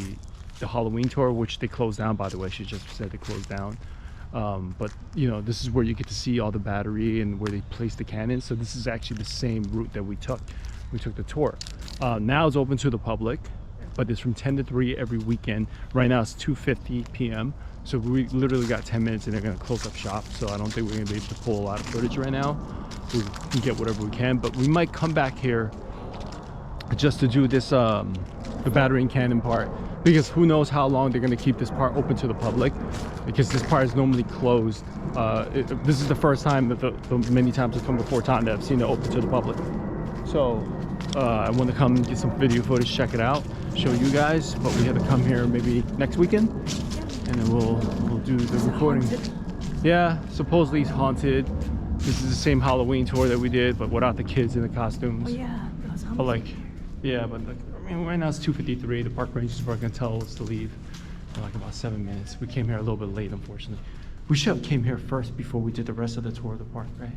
Halloween tour, which they closed down, by the way. She just said they closed down. But you know, this is where you get to see all the battery and where they place the cannons. So this is actually the same route that we took. We took the tour. Now it's open to the public, but it's from 10 to 3 every weekend. Right now it's 2:50 p.m. So we literally got 10 minutes and they're gonna close up shop. So I don't think we're gonna be able to pull a lot of footage right now. We can get whatever we can, but we might come back here just to do this, the battery and cannon part, because who knows how long they're gonna keep this part open to the public, because this part is normally closed. This is the first time that the many times I've come before Totten that I've seen it open to the public. So I want to come get some video footage, check it out, show you guys, but we have to come here maybe next weekend and then we'll do the recording. Yeah, supposedly it's haunted. This is the same Halloween tour that we did, but without the kids in the costumes. Oh yeah, that was But like, yeah, but like, I mean, right now it's 2:53. The park rangers are gonna tell us to leave in like about 7 minutes. We came here a little bit late, unfortunately. We should have came here first before we did the rest of the tour of the park, right?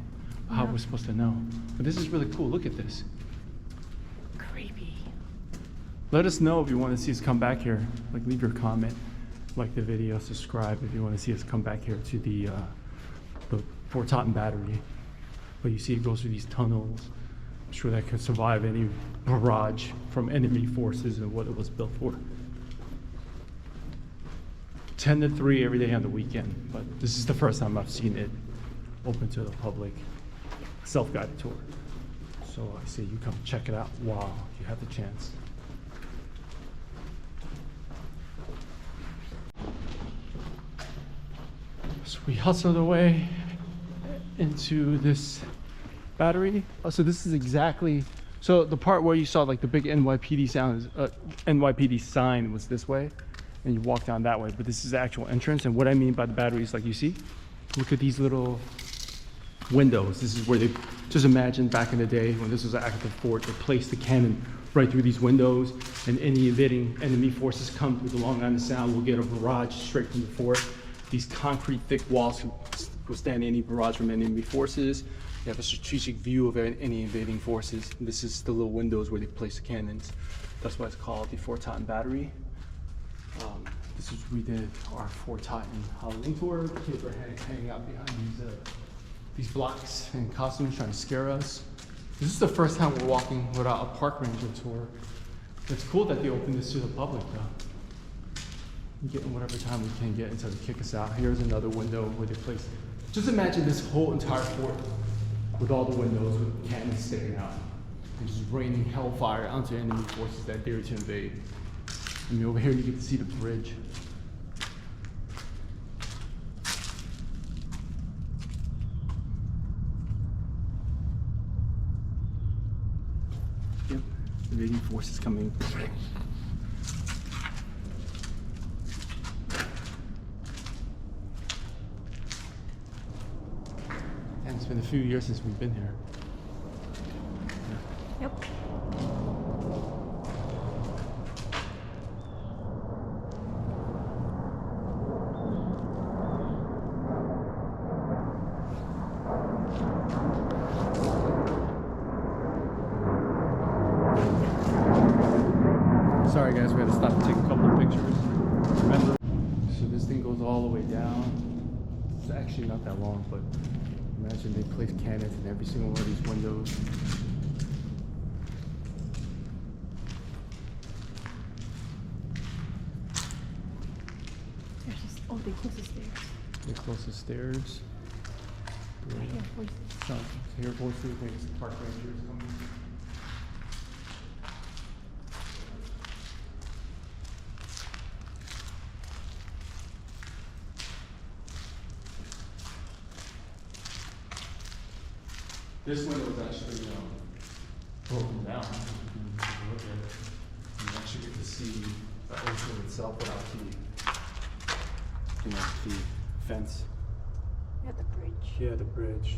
How we're supposed to know. But this is really cool. Look at this. creepy. Let us know if you want to see us come back here. Like, leave your comment, like the video, subscribe if you want to see us come back here to the Fort Totten battery. But you see it goes through these tunnels. I'm sure that could survive any barrage from enemy forces and what it was built for. 10 to 3 every day on the weekend, but this is the first time I've seen it open to the public, self-guided tour. So I say you come check it out while you have the chance. So we hustled away into this battery. Oh, so this is exactly, so the part where you saw like the big NYPD NYPD sign was this way, and you walk down that way, but this is the actual entrance. And what I mean by the battery is, like, you see, look at these little windows. This is where they, just imagine back in the day when this was an active fort, they placed the cannon right through these windows, and any invading enemy forces come through the Long Island Sound will get a barrage straight from the fort. These concrete thick walls can withstand any barrage from enemy forces. You have a strategic view of any invading forces. And this is the little windows where they place the cannons. That's why it's called the Fort Totten Battery. This is we did our Fort Totten Halloween tour. The kids were hanging out behind these blocks in costumes trying to scare us. This is the first time we're walking without a park ranger tour. It's cool that they opened this to the public though. Getting whatever time we can get until they kick us out. Here's another window where they place. Just imagine this whole entire fort with all the windows with cannons sticking out. And just raining hellfire onto enemy forces that dare to invade. I mean, over here you get to see the bridge. Yep, invading forces coming. And it's been a few years since we've been here. Yep. Sorry guys, we had to stop and take a couple of pictures. Remember? So this thing goes all the way down. It's actually not that long, but imagine they place cannons in every single one of these windows. There's just, oh, they close the stairs. They close the stairs. I hear voices. So, hear voices, maybe it's the park rangers coming. This window is actually broken down. You can take a look at it. You actually get to see the ocean itself without the fence. Yeah, the bridge. Yeah, the bridge.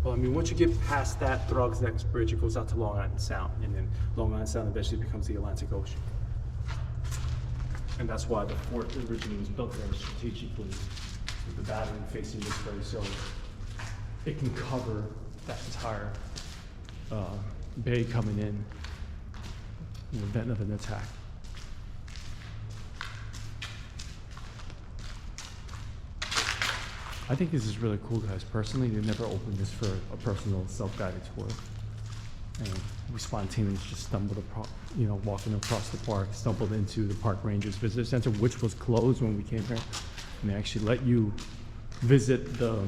Well, I mean, once you get past that Thrugg's Next Bridge, it goes out to Long Island Sound, and then Long Island Sound eventually becomes the Atlantic Ocean. And that's why the fort originally was built very strategically, with the battery facing this way, so it can cover that entire bay coming in the event of an attack. I think this is really cool, guys. Personally, they never opened this for a personal self-guided tour. And we spontaneously just stumbled across, walking across the park, stumbled into the Park Rangers Visitor Center, which was closed when we came here. And they actually let you visit the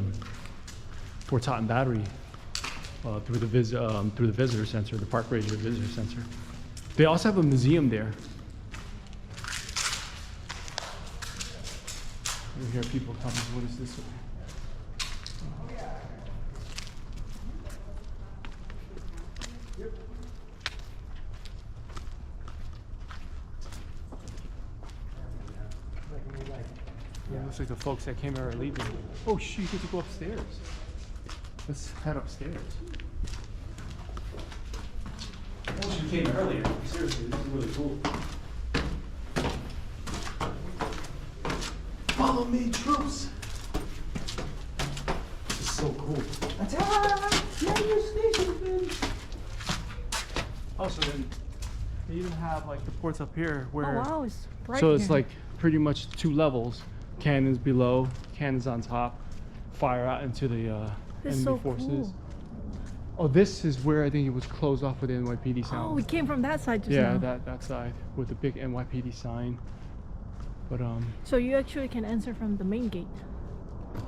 Fort Totten Battery through the Visitor Center, the Park Ranger Visitor Center. They also have a museum there. You hear people coming. What is this? Yeah, looks like the folks that came here are leaving. Oh shoot, you get to go upstairs. Let's head upstairs. I wish you came earlier. Seriously, this is really cool. Follow me, troops! This is so cool. Attack! Yeah, your station's been. Oh, so then they even have like the ports up here where. Oh wow, it's bright So it's here. like pretty much 2 levels. Cannons below, cannons on top, fire out into the This enemy is so forces. cool. Oh, this is where I think it was closed off with the NYPD sign. Oh, we came from that side just yeah, now. that side with the big NYPD sign. But So you actually can enter from the main gate.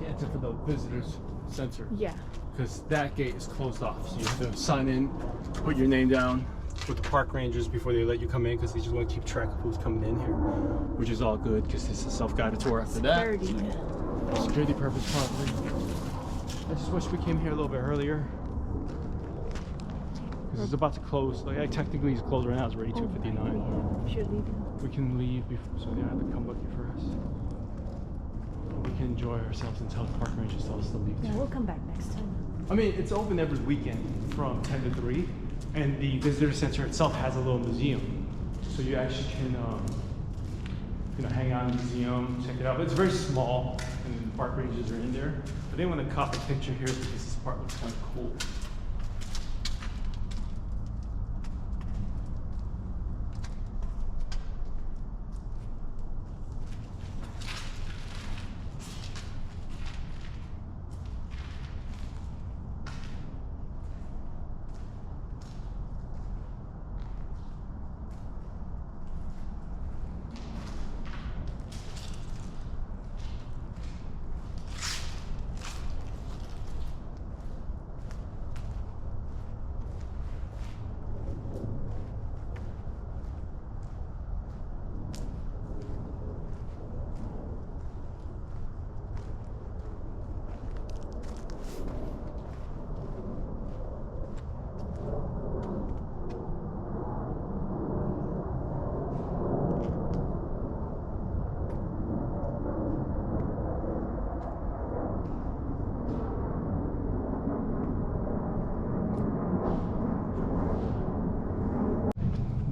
yeah, it's for the visitors center. Yeah. Because that gate is closed off, so you have to sign in, put your name down with the park rangers before they let you come in, because they just want to keep track of who's coming in here, which is all good because this is a self-guided tour after that. Security. For security purpose, probably. I just wish we came here a little bit earlier, because it's about to close. Like, technically it's closed right now. It's already 2:59. We should leave. We can leave before, so they don't have to come looking for us. We can enjoy ourselves until the park rangers tell us to leave. Yeah, too. we'll come back next time. I mean, it's open every weekend from 10 to 3, and the visitor center itself has a little museum, so you actually can, hang out in the museum, check it out. But it's very small, and the park rangers are in there. But they want to cop a picture here because this part looks kind of cool.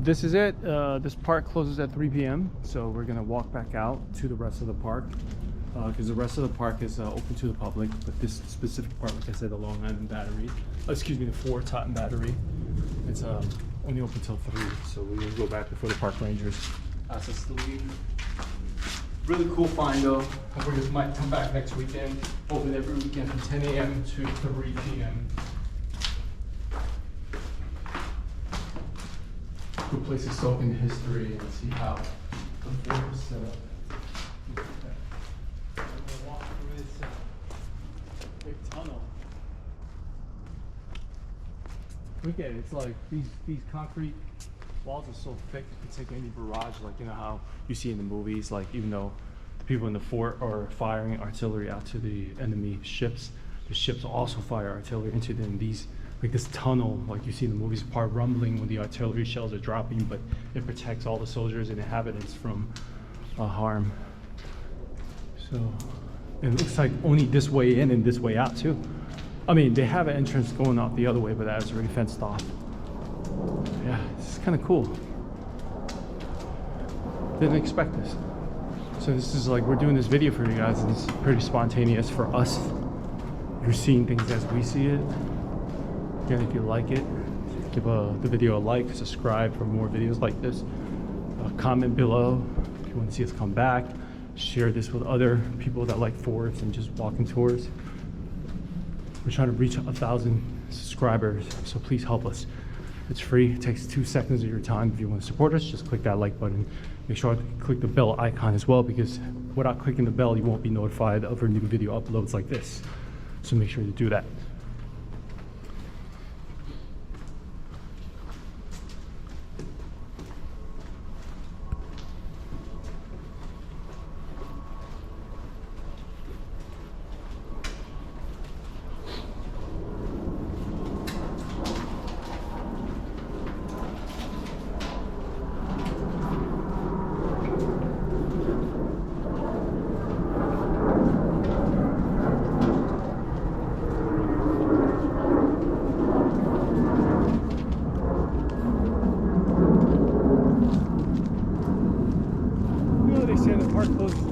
This is it. This park closes at 3 p.m. So we're gonna walk back out to the rest of the park, because the rest of the park is open to the public. But this specific part, like I said, the Long Island Battery, the Fort Totten Battery, it's only open till 3. So we're gonna go back before the park rangers ask us to leave. Really cool find though. We might come back next weekend. Open every weekend from 10 a.m. to 3 p.m. Good place to soak in history and see how the fort was set up. Look at that. I'm gonna walk through this big tunnel. Look at it. It's like these concrete walls are so thick it can take any barrage, like how you see in the movies. Like even though the people in the fort are firing artillery out to the enemy ships, the ships also fire artillery into them. Like this tunnel, like you see in the movies, part rumbling when the artillery shells are dropping, but it protects all the soldiers and inhabitants from harm. So it looks like only this way in and this way out too. I mean, they have an entrance going out the other way, but that is already fenced off. Yeah, it's kind of cool. Didn't expect this. So this is like, we're doing this video for you guys, and it's pretty spontaneous for us. You're seeing things as we see it. Again, if you like it, give the video a like, subscribe for more videos like this. Comment below if you want to see us come back. Share this with other people that like forts and just walking tours. We're trying to reach 1,000 subscribers, so please help us. It's free. It takes 2 seconds of your time. If you want to support us, just click that like button. Make sure to click the bell icon as well, because without clicking the bell, you won't be notified of our new video uploads like this. So make sure to do that.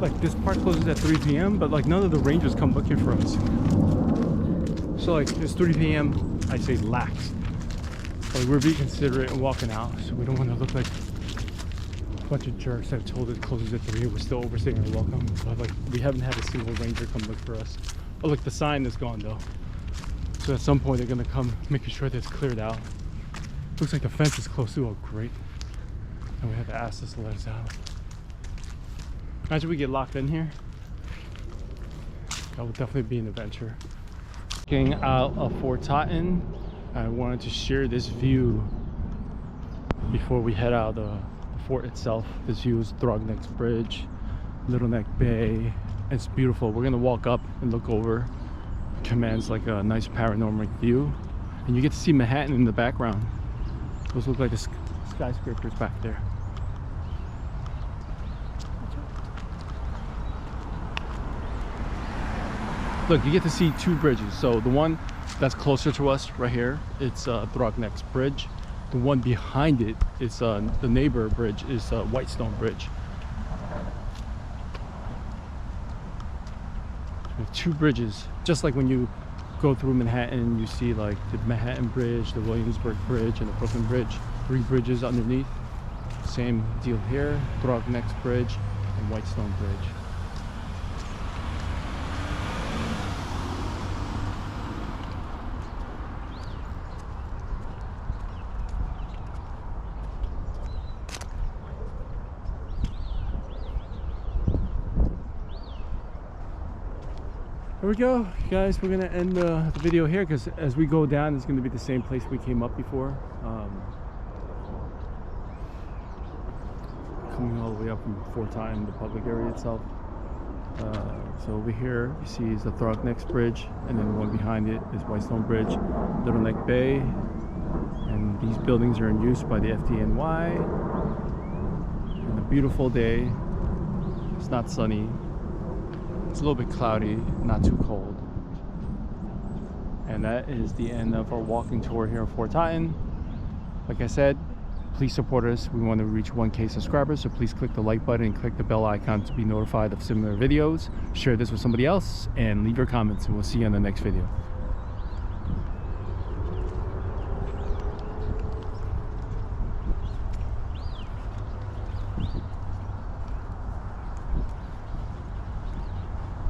Like this park closes at 3 p.m. but like none of the rangers come looking for us. So like it's 3 p.m. I say lax. Like we're being considerate and walking out, so we don't want to look like a bunch of jerks that told it closes at 3. We're still overstaying our welcome. But like we haven't had a single ranger come look for us. Oh look, the sign is gone though. So at some point they're gonna come making sure that it's cleared out. Looks like the fence is close too. Oh great. And we have to ask this to let us out. Imagine we get locked in here. That would definitely be an adventure. Getting out of Fort Totten, I wanted to share this view before we head out of the fort itself. This view is Neck's Bridge, Little Neck Bay. It's beautiful. We're gonna walk up and look over. It commands like a nice panoramic view, and you get to see Manhattan in the background. Those look like the skyscrapers back there. Look, you get to see 2 bridges. So the one that's closer to us right here, it's Neck's Bridge. The one behind it is the neighbor bridge, is Whitestone Bridge. We have 2 bridges, just like when you go through Manhattan, you see like the Manhattan Bridge, the Williamsburg Bridge, and the Brooklyn Bridge. 3 bridges underneath. Same deal here, Neck's Bridge and Whitestone Bridge. There we go, guys. We're gonna end the video here, because as we go down, it's gonna be the same place we came up before. Coming all the way up from Fort Totten, the public area itself. So over here, you see is the Neck's Bridge, and then the one behind it is Whitestone Bridge, Little Neck Bay, and these buildings are in use by the FDNY. And a beautiful day. It's not sunny. It's a little bit cloudy, not too cold. And that is the end of our walking tour here in Fort Totten. Like I said, please support us. We want to reach 1K subscribers, so please click the like button and click the bell icon to be notified of similar videos. Share this with somebody else and leave your comments, and we'll see you on the next video.